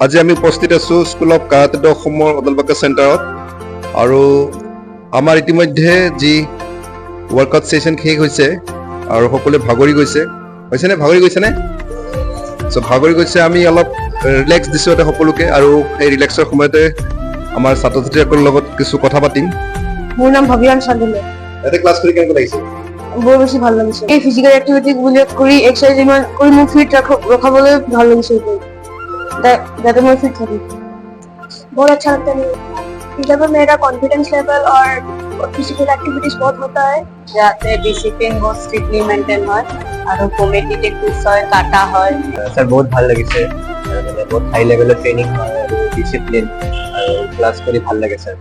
আজি আমি উপস্থিত আছোঁ স্কুল অফ কাৰাটে ড অসমৰ অদলবাকা চেণ্টাৰত আৰু আমাৰ ইতিমধ্যে যি ৱৰ্কআউট ছেশ্যন শেষ হৈছে আৰু সকলোৱে ভাগৰি গৈছেনে চ' ভাগৰি গৈছে আমি অলপ ৰিলেক্স দিছোঁ ইয়াতে সকলোকে আৰু সেই ৰিলেক্সৰ সময়তে আমাৰ ছাত্ৰ ছাত্ৰীসকলৰ লগত কিছু কথা পাতিম। মোৰ নাম ভবিয়ান চান্দুলে। ইয়াতে ক্লাছ কৰি কেনেকুৱা লাগিছে? বৰ বেছি ভাল লাগিছে। এই ফিজিকেল এক্টিভিটিবিলাক কৰি এক্সাৰচাইজ ইমান কৰি মোক ফিট ৰখাবলৈ ভাল লাগিছে যাতে मैं फिट रहूं। बहुत अच्छा लगता है जब मेरा कॉन्फिडेंस लेवल और फिजिकल एक्टिविटीज बहुत होता है যাতে ডিসিপ্লিন বহুত স্ট্ৰিক্টলি মেইনটেইন হয় আৰু কমিটিভ কোৰ্চ হয় কাটা হয়। স্যাৰ বহুত ভাল লাগিছে মানে বহুত হাই লেভেলৰ ট্ৰেইনিং হয় আৰু ডিসিপ্লিন আৰু ক্লাছ কৰি ভাল লাগে স্যাৰ।